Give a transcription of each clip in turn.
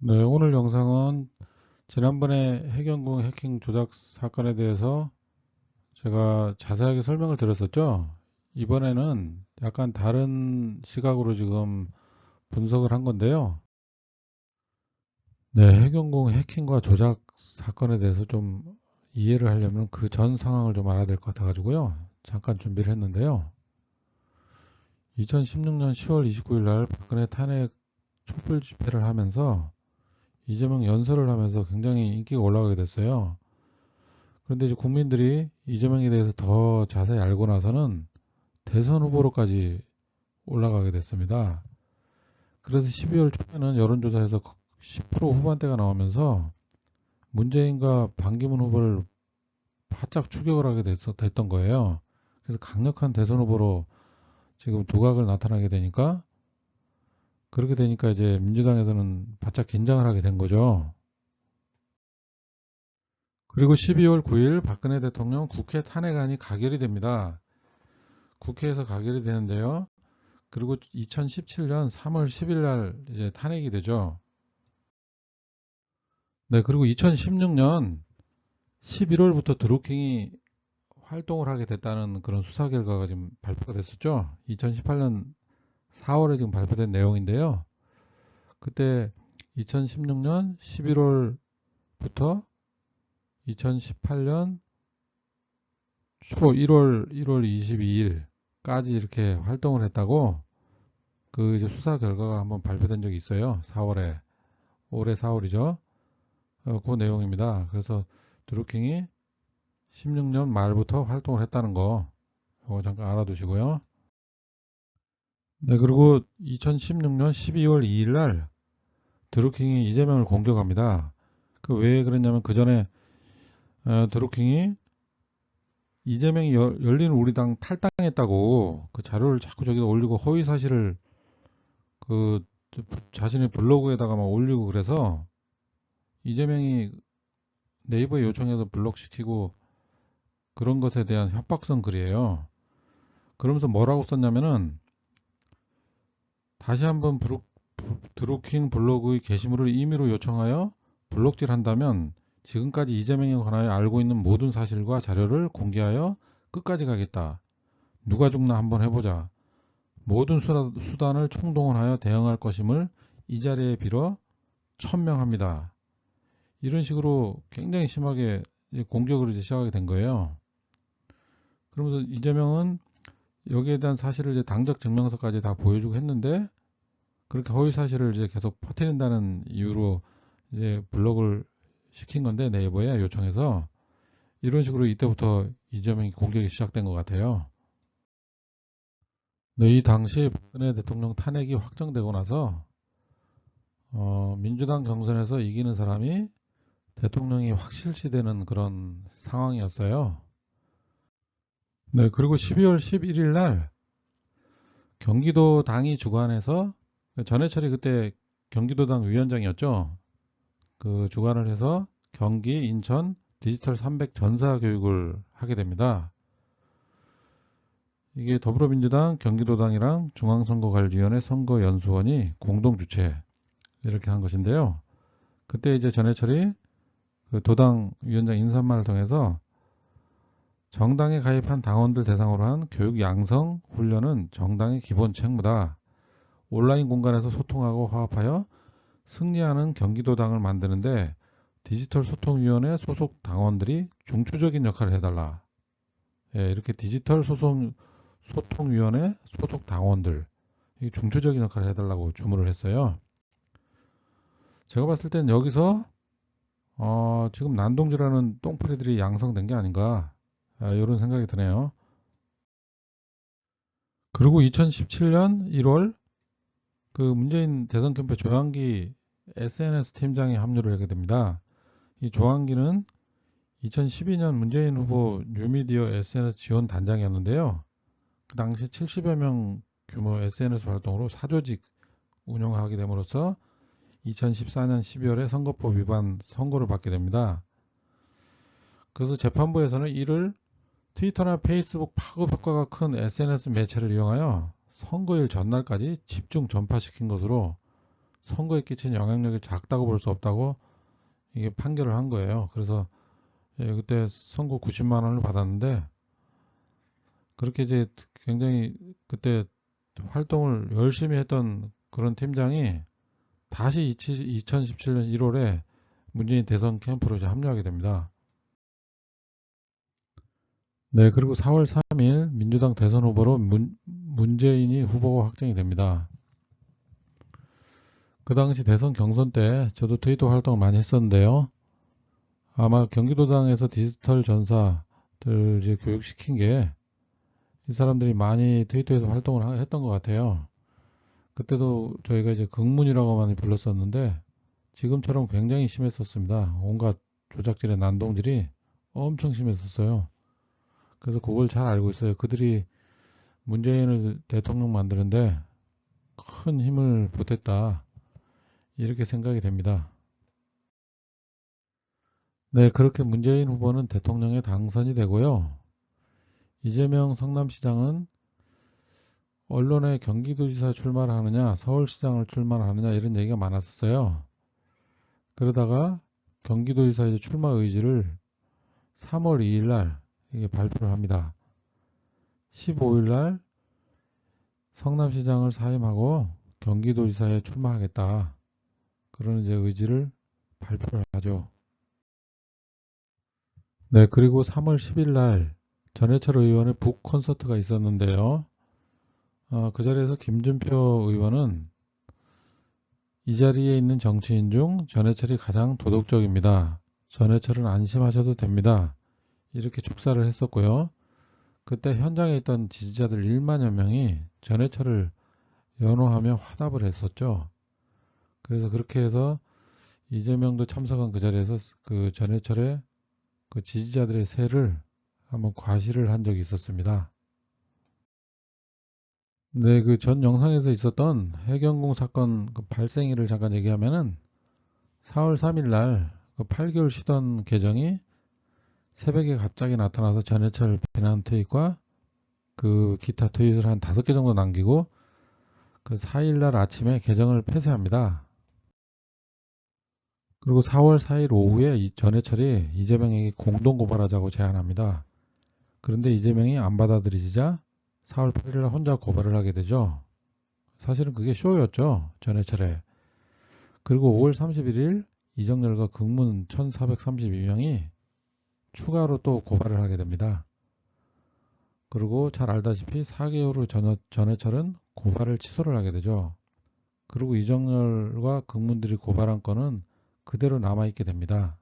네, 오늘 영상은 지난번에 해경궁 해킹 조작 사건에 대해서 제가 자세하게 설명을 드렸었죠. 이번에는 약간 다른 시각으로 지금 분석을 한 건데요. 네, 해경궁 해킹과 조작 사건에 대해서 좀 이해를 하려면 그 전 상황을 좀 알아야 될 것 같아가지고요. 잠깐 준비를 했는데요. 2016년 10월 29일 날 박근혜 탄핵 촛불 집회를 하면서 이재명 연설을 하면서 굉장히 인기가 올라가게 됐어요. 그런데 이제 국민들이 이재명에 대해서 더 자세히 알고 나서는 대선 후보로까지 올라가게 됐습니다. 그래서 12월 초에는 여론조사에서 10% 후반대가 나오면서 문재인과 반기문 후보를 바짝 추격을 하게 됐던 거예요. 그래서 강력한 대선 후보로 지금 두각을 나타나게 되니까 그렇게 되니까 이제 민주당에서는 바짝 긴장을 하게 된 거죠. 그리고 12월 9일 박근혜 대통령 국회 탄핵안이 가결이 됩니다. 국회에서 가결이 되는데요. 그리고 2017년 3월 10일 날 이제 탄핵이 되죠. 네, 그리고 2016년 11월부터 드루킹이 활동을 하게 됐다는 그런 수사 결과가 지금 발표가 됐었죠. 2018년 4월에 지금 발표된 내용인데요. 그때 2016년 11월부터 2018년 초 1월 22일까지 이렇게 활동을 했다고 그 이제 수사 결과가 한번 발표된 적이 있어요. 4월에. 올해 4월이죠. 그 내용입니다. 그래서 드루킹이 16년 말부터 활동을 했다는 거 이거 잠깐 알아두시고요. 네, 그리고 2016년 12월 2일 날 드루킹이 이재명을 공격합니다. 그 왜 그랬냐면 그 전에 드루킹이 이재명이 열린 우리당 탈당했다고 그 자료를 자꾸 저기다 올리고 허위 사실을 그 자신의 블로그에다가 막 올리고 그래서 이재명이 네이버에 요청해서 블록시키고 그런 것에 대한 협박성 글이에요. 그러면서 뭐라고 썼냐면은 다시 한번 드루킹 블로그의 게시물을 임의로 요청하여 블록질한다면 지금까지 이재명에 관하여 알고 있는 모든 사실과 자료를 공개하여 끝까지 가겠다. 누가 죽나 한번 해보자. 모든 수단을 총동원하여 대응할 것임을 이 자리에 빌어 천명합니다. 이런 식으로 굉장히 심하게 공격을 이제 시작하게 된 거예요. 그러면서 이재명은 여기에 대한 사실을 이제 당적 증명서까지 다 보여주고 했는데 그렇게 허위 사실을 이제 계속 퍼뜨린다는 이유로 이제 블록을 시킨 건데 네이버에 요청해서 이런 식으로 이때부터 이재명이 공격이 시작된 것 같아요. 네, 이 당시 박근혜 대통령 탄핵이 확정되고 나서 민주당 경선에서 이기는 사람이 대통령이 확실시되는 그런 상황이었어요. 네, 그리고 12월 11일 날 경기도 당이 주관해서 전해철이 그때 경기도당 위원장이었죠. 그 주관을 해서 경기, 인천 디지털 300 전사 교육을 하게 됩니다. 이게 더불어민주당, 경기도당이랑 중앙선거관리위원회 선거연수원이 공동 주최 이렇게 한 것인데요. 그때 이제 전해철이 그 도당 위원장 인사말을 통해서 정당에 가입한 당원들 대상으로 한 교육 양성 훈련은 정당의 기본 책무다. 온라인 공간에서 소통하고 화합하여 승리하는 경기도당을 만드는데 디지털 소통위원회 소속 당원들이 중추적인 역할을 해달라. 예, 이렇게 디지털 소통위원회 소속 당원들 중추적인 역할을 해달라고 주문을 했어요. 제가 봤을 땐 여기서 지금 난동질하는 똥파리들이 양성된 게 아닌가 이런 생각이 드네요. 그리고 2017년 1월 그 문재인 대선 캠프 조항기 SNS 팀장이 합류를 하게 됩니다. 이 조항기는 2012년 문재인 후보 뉴미디어 SNS 지원 단장이었는데요. 그 당시 70여 명 규모 SNS 활동으로 사조직 운영하게 됨으로써 2014년 12월에 선거법 위반 선고를 받게 됩니다. 그래서 재판부에서는 이를 트위터나 페이스북 파급 효과가 큰 SNS 매체를 이용하여 선거일 전날까지 집중 전파시킨 것으로 선거에 끼친 영향력이 작다고 볼 수 없다고 이게 판결을 한 거예요. 그래서 그때 선고 90만 원을 받았는데 그렇게 이제 굉장히 그때 활동을 열심히 했던 그런 팀장이 다시 2017년 1월에 문재인 대선 캠프로 이제 합류하게 됩니다. 네, 그리고 4월 3일 민주당 대선 후보로 문재인이 후보가 확정이 됩니다. 그 당시 대선 경선 때 저도 트위터 활동을 많이 했었는데요. 아마 경기도당에서 디지털 전사들 이제 교육시킨 게 이 사람들이 많이 트위터에서 활동을 했던 것 같아요. 그때도 저희가 이제 극문이라고 많이 불렀었는데 지금처럼 굉장히 심했었습니다. 온갖 조작질의 난동질이 엄청 심했었어요. 그래서 그걸 잘 알고 있어요. 그들이 문재인을 대통령 만드는데 큰 힘을 보탰다. 이렇게 생각이 됩니다. 네, 그렇게 문재인 후보는 대통령에 당선이 되고요. 이재명 성남시장은 언론에 경기도지사 출마를 하느냐, 서울시장을 출마를 하느냐 이런 얘기가 많았었어요. 그러다가 경기도지사 이제 출마 의지를 3월 2일 날 이게 발표를 합니다. 15일 날 성남시장을 사임하고 경기도지사에 출마하겠다. 그런 이제 의지를 발표를 하죠. 네, 그리고 3월 10일 날 전해철 의원의 북 콘서트가 있었는데요. 그 자리에서 김준표 의원은 이 자리에 있는 정치인 중 전해철이 가장 도덕적입니다. 전해철은 안심하셔도 됩니다. 이렇게 축사를 했었고요. 그때 현장에 있던 지지자들 1만여 명이 전해철을 연호하며 화답을 했었죠. 그래서 그렇게 해서 이재명도 참석한 그 자리에서 그 전해철의 그 지지자들의 세를 한번 과시를 한 적이 있었습니다. 네, 그 전 영상에서 있었던 해경공 사건 그 발생일을 잠깐 얘기하면은 4월 3일 날그 8개월 쉬던 계정이 새벽에 갑자기 나타나서 전해철 비난 트윗과 그 기타 트윗을 한 5개 정도 남기고 그 4일 날 아침에 계정을 폐쇄합니다. 그리고 4월 4일 오후에 전해철이 이재명에게 공동 고발하자고 제안합니다. 그런데 이재명이 안 받아들이자 4월 8일 날 혼자 고발을 하게 되죠. 사실은 그게 쇼였죠. 전해철에. 그리고 5월 31일 이정열과 극문 1432명이 추가로 또 고발을 하게 됩니다. 그리고 잘 알다시피 4개월 후 전해철은 고발을 취소를 하게 되죠. 그리고 이정열과 극문들이 고발한 건은 그대로 남아있게 됩니다.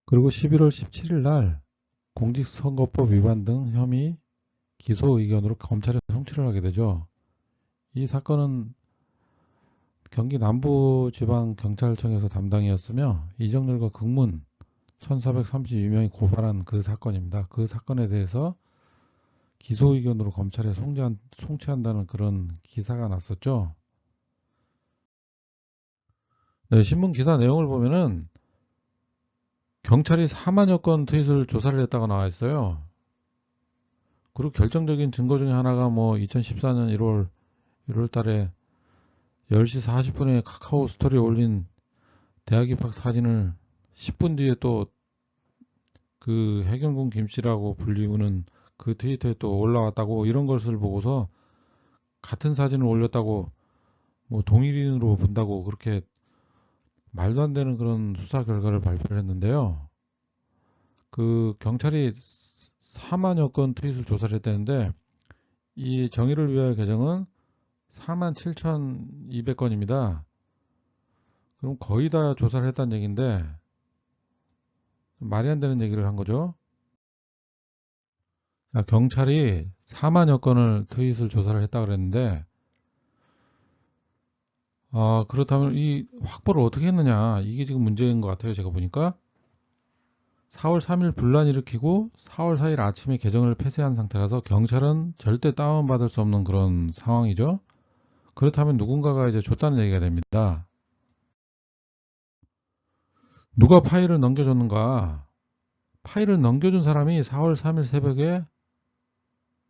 그리고 11월 17일 날 공직선거법 위반 등 혐의 기소 의견으로 검찰에 송치를 하게 되죠. 이 사건은 경기 남부지방경찰청에서 담당이었으며 이정열과 극문 1432명이 고발한 그 사건입니다. 그 사건에 대해서 기소 의견으로 검찰에 송치한다는 그런 기사가 났었죠. 네, 신문 기사 내용을 보면은 경찰이 4만여 건 트윗을 조사를 했다고 나와 있어요. 그리고 결정적인 증거 중에 하나가 뭐 2014년 1월 달에 10시 40분에 카카오 스토리에 올린 대학 입학 사진을 10분 뒤에 또 그 해경군 김씨라고 불리우는 그 트위터에 또 올라왔다고 이런 것을 보고서 같은 사진을 올렸다고 뭐 동일인으로 본다고 그렇게 말도 안 되는 그런 수사 결과를 발표를 했는데요. 그 경찰이 4만여 건 트윗을 조사를 했다는데 이 정의를 위하여 계정은 47,200건입니다. 그럼 거의 다 조사를 했다는 얘기인데 말이 안 되는 얘기를 한 거죠. 경찰이 4만여 건을 트윗을 조사를 했다 그랬는데 그렇다면 이 확보를 어떻게 했느냐 이게 지금 문제인 것 같아요. 제가 보니까 4월 3일 분란 일으키고 4월 4일 아침에 계정을 폐쇄한 상태라서 경찰은 절대 다운받을 수 없는 그런 상황이죠. 그렇다면 누군가가 이제 줬다는 얘기가 됩니다. 누가 파일을 넘겨줬는가? 파일을 넘겨준 사람이 4월 3일 새벽에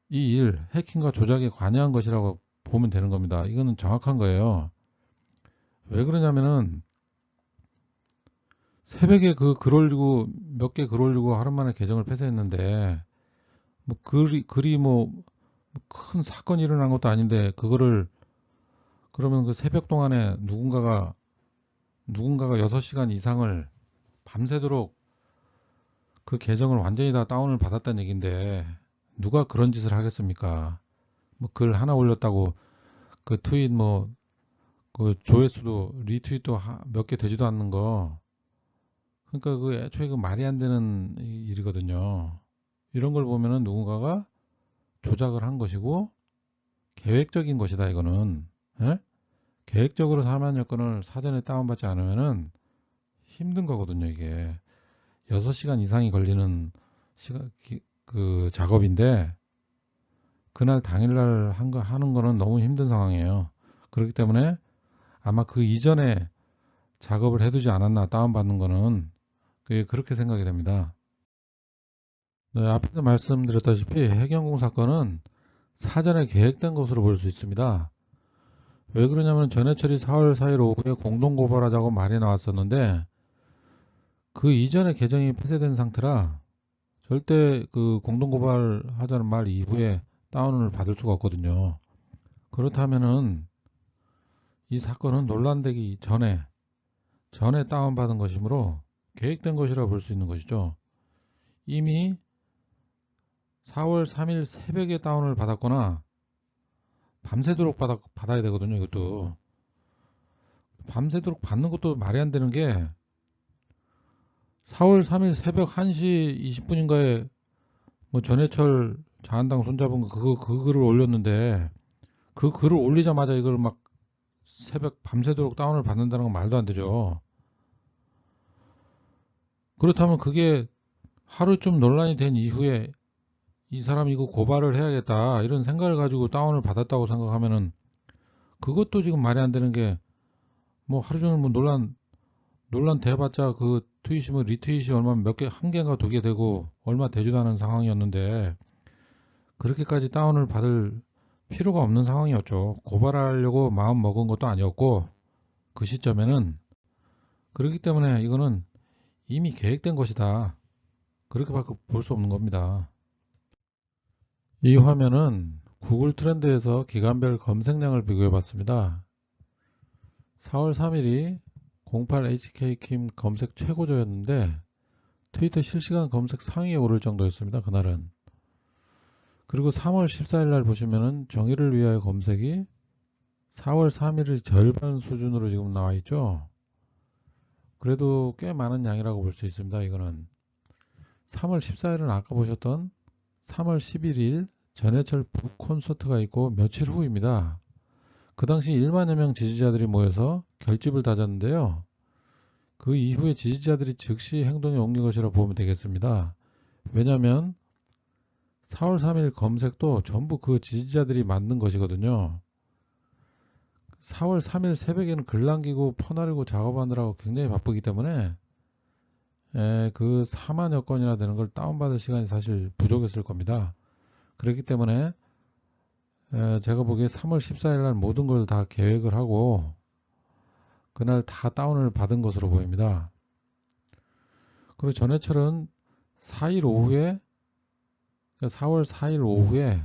이 일, 해킹과 조작에 관여한 것이라고 보면 되는 겁니다. 이거는 정확한 거예요. 왜 그러냐면은 새벽에 그 글 올리고 몇 개 글 올리고 하루 만에 계정을 폐쇄했는데 뭐 글이 뭐 큰 사건이 일어난 것도 아닌데 그거를 그러면 그 새벽 동안에 누군가가 6시간 이상을 밤새도록 그 계정을 완전히 다 다운을 받았다는 얘기인데 누가 그런 짓을 하겠습니까? 뭐 글 하나 올렸다고 그 트윗 뭐 그 조회수도 리트윗도 몇 개 되지도 않는 거. 그러니까 그 애초에 그 말이 안 되는 일이거든요. 이런 걸 보면은 누군가가 조작을 한 것이고 계획적인 것이다 이거는. 예? 계획적으로 사망 여건을 사전에 다운받지 않으면은 힘든 거거든요 이게. 6시간 이상이 걸리는 그 작업인데 그날 당일날 하는 거는 너무 힘든 상황이에요. 그렇기 때문에 아마 그 이전에 작업을 해두지 않았나 다운받는 거는 그렇게 생각이 됩니다. 네, 앞에서 말씀드렸다시피 해경공 사건은 사전에 계획된 것으로 볼 수 있습니다. 왜 그러냐면 전해철이 4월 4일 오후에 공동고발하자고 말이 나왔었는데 그 이전에 계정이 폐쇄된 상태라 절대 그 공동고발하자는 말 이후에 다운을 받을 수가 없거든요. 그렇다면은 이 사건은 논란되기 전에 다운받은 것이므로 계획된 것이라 볼 수 있는 것이죠. 이미 4월 3일 새벽에 다운을 받았거나 밤새도록 받아야 되거든요. 이것도 밤새도록 받는 것도 말이 안 되는 게 4월 3일 새벽 1시 20분인가에 뭐 전해철 자한당 손잡은 그 글을 올렸는데 그 글을 올리자마자 이걸 막 새벽 밤새도록 다운을 받는다는 건 말도 안 되죠. 그렇다면 그게 하루쯤 논란이 된 이후에 이 사람 이거 고발을 해야겠다 이런 생각을 가지고 다운을 받았다고 생각하면은 그것도 지금 말이 안 되는 게 뭐 하루 종일 뭐 논란 돼봤자 그 트윗이 뭐 리트윗이 얼마 몇 개 한 개인가 두 개 되고 얼마 되지도 않은 상황이었는데 그렇게까지 다운을 받을 필요가 없는 상황이었죠. 고발하려고 마음 먹은 것도 아니었고 그 시점에는 그렇기 때문에 이거는 이미 계획된 것이다. 그렇게밖에 볼 수 없는 겁니다. 이 화면은 구글 트렌드에서 기간별 검색량을 비교해 봤습니다. 4월 3일이 08HK킴 검색 최고조였는데 트위터 실시간 검색 상위에 오를 정도였습니다. 그날은. 그리고 3월 14일 날 보시면은 정의를 위하여 검색이 4월 3일의 절반 수준으로 지금 나와 있죠. 그래도 꽤 많은 양이라고 볼 수 있습니다. 이거는 3월 14일은 아까 보셨던 3월 11일 전해철 북 콘서트가 있고 며칠 후입니다. 그 당시 1만여 명 지지자들이 모여서 결집을 다졌는데요. 그 이후에 지지자들이 즉시 행동에 옮긴 것이라 보면 되겠습니다. 왜냐하면 4월 3일 검색도 전부 그 지지자들이 만든 것이거든요. 4월 3일 새벽에는 글 남기고 퍼나르고 작업하느라고 굉장히 바쁘기 때문에 그 4만여 건이나 되는 걸 다운받을 시간이 사실 부족했을 겁니다. 그렇기 때문에 제가 보기에 3월 14일 날 모든 걸 다 계획을 하고 그날 다 다운을 받은 것으로 보입니다. 그리고 전해철은 4일 오후에 4월 4일 오후에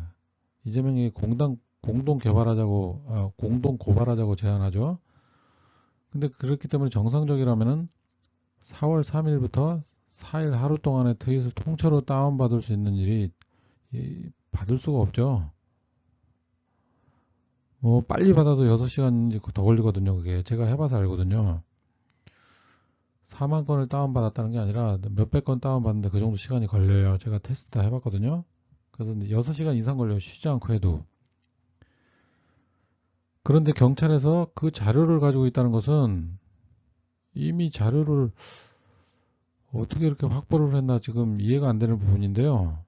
이재명이 공동 개발하자고 공동 고발하자고 제안하죠. 근데 그렇기 때문에 정상적이라면은 4월 3일부터 4일 하루 동안의 트윗을 통째로 다운받을 수 있는 일이 받을 수가 없죠. 뭐 빨리 받아도 6시간 더 걸리거든요. 그게 제가 해봐서 알거든요. 4만 건을 다운받았다는 게 아니라 몇백 건 다운받는데 그 정도 시간이 걸려요. 제가 테스트 다 해봤거든요. 그래서 6시간 이상 걸려요. 쉬지 않고 해도. 그런데 경찰에서 그 자료를 가지고 있다는 것은 이미 자료를 어떻게 이렇게 확보를 했나 지금 이해가 안 되는 부분인데요.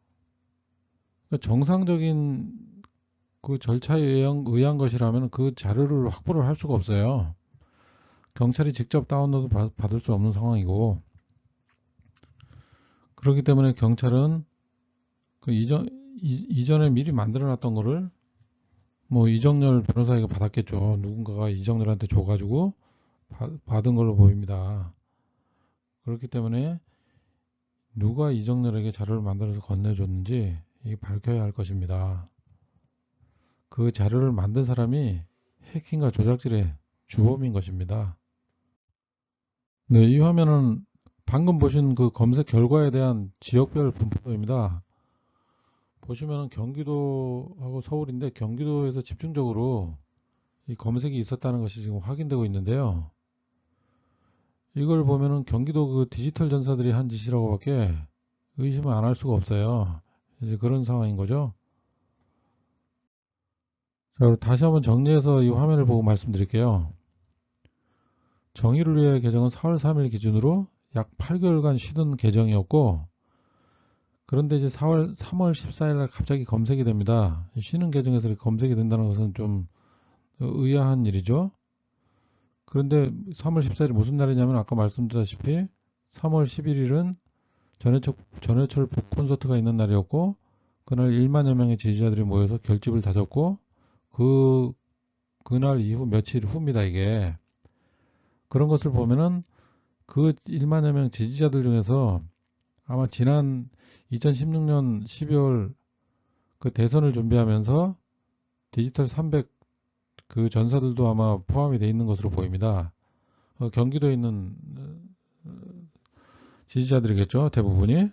그러니까 정상적인 그 절차에 의한 것이라면 그 자료를 확보를 할 수가 없어요. 경찰이 직접 다운로드 받을 수 없는 상황이고 그렇기 때문에 경찰은 그 이전에 미리 만들어 놨던 거를 뭐 이정열 변호사가 받았겠죠. 누군가가 이정열한테 줘가지고 받은 걸로 보입니다. 그렇기 때문에 누가 이정열에게 자료를 만들어서 건네줬는지 이게 밝혀야 할 것입니다. 그 자료를 만든 사람이 해킹과 조작질의 주범인 것입니다. 네, 이 화면은 방금 보신 그 검색 결과에 대한 지역별 분포입니다. 보시면은 경기도하고 서울인데 경기도에서 집중적으로 이 검색이 있었다는 것이 지금 확인되고 있는데요. 이걸 보면은 경기도 그 디지털 전사들이 한 짓이라고밖에 의심을 안 할 수가 없어요. 이제 그런 상황인 거죠. 자, 다시 한번 정리해서 이 화면을 보고 말씀드릴게요. 정의를 위해 개정은 4월 3일 기준으로 약 8개월간 쉬던 계정이었고, 그런데 이제 3월 14일 날 갑자기 검색이 됩니다. 쉬는 계정에서 이렇게 검색이 된다는 것은 좀 의아한 일이죠. 그런데 3월 14일이 무슨 날이냐면 아까 말씀드렸다시피 3월 11일은 전해철 북콘서트가 있는 날이었고, 그날 1만여 명의 지지자들이 모여서 결집을 다졌고, 그날 이후 며칠 후입니다, 이게. 그런 것을 보면은 그 1만여 명 지지자들 중에서 아마 지난 2016년 12월 그 대선을 준비하면서 디지털 300 그 전사들도 아마 포함이 되어 있는 것으로 보입니다. 경기도에 있는 지지자들이겠죠, 대부분이.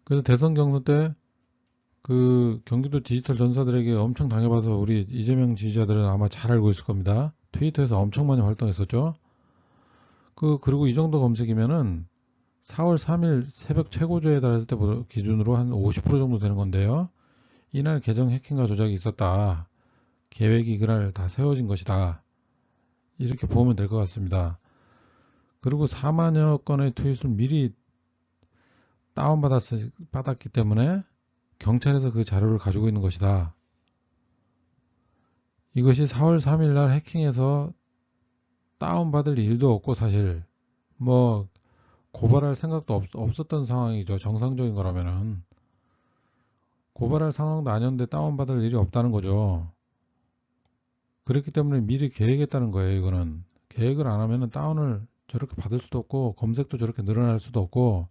그래서 대선 경선 때 그 경기도 디지털 전사들에게 엄청 당해봐서 우리 이재명 지지자들은 아마 잘 알고 있을 겁니다. 트위터에서 엄청 많이 활동했었죠. 그리고 이 정도 검색이면은 4월 3일 새벽 최고조에 달했을 때 기준으로 한 50% 정도 되는 건데요. 이날 계정 해킹과 조작이 있었다. 계획이 그날 다 세워진 것이다. 이렇게 보면 될 것 같습니다. 그리고 4만여 건의 트윗을 미리 다운받았기 때문에 경찰에서 그 자료를 가지고 있는 것이다. 이것이 4월 3일 날 해킹해서 다운받을 일도 없고 사실 뭐 고발할 생각도 없었던 상황이죠. 정상적인 거라면은. 고발할 상황도 아니었는데 다운받을 일이 없다는 거죠. 그렇기 때문에 미리 계획했다는 거예요. 이거는. 계획을 안 하면은 다운을 저렇게 받을 수도 없고 검색도 저렇게 늘어날 수도 없고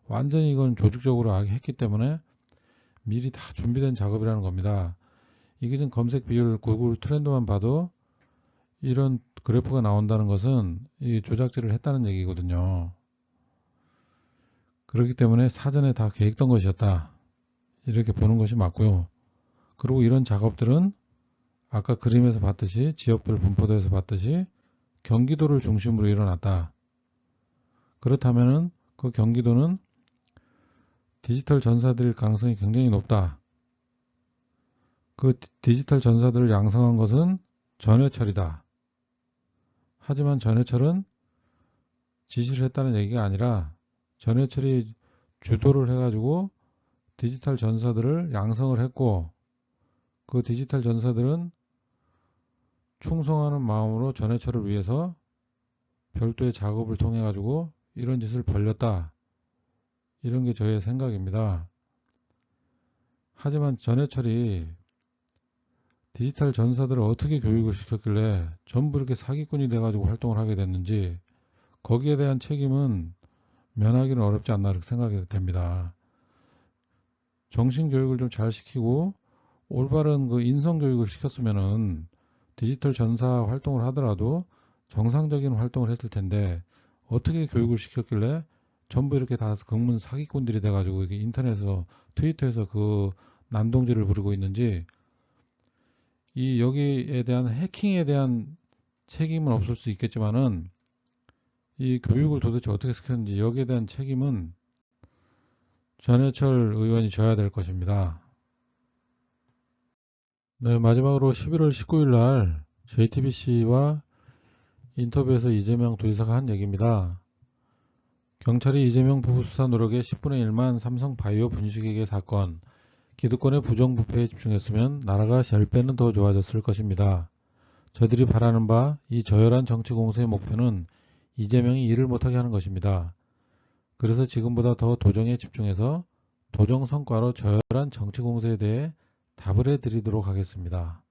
완전히 이건 조직적으로 했기 때문에 미리 다 준비된 작업이라는 겁니다. 이게 지금 검색 비율 구글 트렌드만 봐도 이런 그래프가 나온다는 것은 이 조작질을 했다는 얘기거든요. 그렇기 때문에 사전에 다 계획된 것이었다. 이렇게 보는 것이 맞고요. 그리고 이런 작업들은 아까 그림에서 봤듯이 지역별 분포도에서 봤듯이 경기도를 중심으로 일어났다. 그렇다면은 그 경기도는 디지털 전사들일 가능성이 굉장히 높다. 그 디지털 전사들을 양성한 것은 전해철이다. 하지만 전해철은 지시를 했다는 얘기가 아니라 전해철이 주도를 해가지고 디지털 전사들을 양성을 했고 그 디지털 전사들은 충성하는 마음으로 전해철을 위해서 별도의 작업을 통해 가지고 이런 짓을 벌렸다. 이런 게 저의 생각입니다. 하지만 전해철이 디지털 전사들을 어떻게 교육을 시켰길래 전부 이렇게 사기꾼이 돼가지고 활동을 하게 됐는지 거기에 대한 책임은 면하기는 어렵지 않나 이렇게 생각이 됩니다. 정신교육을 좀 잘 시키고 올바른 그 인성교육을 시켰으면은 디지털 전사 활동을 하더라도 정상적인 활동을 했을 텐데 어떻게 교육을 시켰길래 전부 이렇게 다 검문 사기꾼들이 돼가지고 이게 인터넷에서 트위터에서 그 난동질을 부리고 있는지 이 여기에 대한 해킹에 대한 책임은 없을 수 있겠지만은 이 교육을 도대체 어떻게 시켰는지 여기에 대한 책임은 전해철 의원이 져야 될 것입니다. 네, 마지막으로 11월 19일 날 JTBC와 인터뷰에서 이재명 도지사가 한 얘기입니다. 경찰이 이재명 부부 수사 노력의 10분의 1만 삼성바이오 분식회계 사건, 기득권의 부정부패에 집중했으면 나라가 10배는 더 좋아졌을 것입니다. 저들이 바라는 바 이 저열한 정치 공세의 목표는 이재명이 일을 못하게 하는 것입니다. 그래서 지금보다 더 도정에 집중해서 도정 성과로 저열한 정치 공세에 대해 답을 해드리도록 하겠습니다.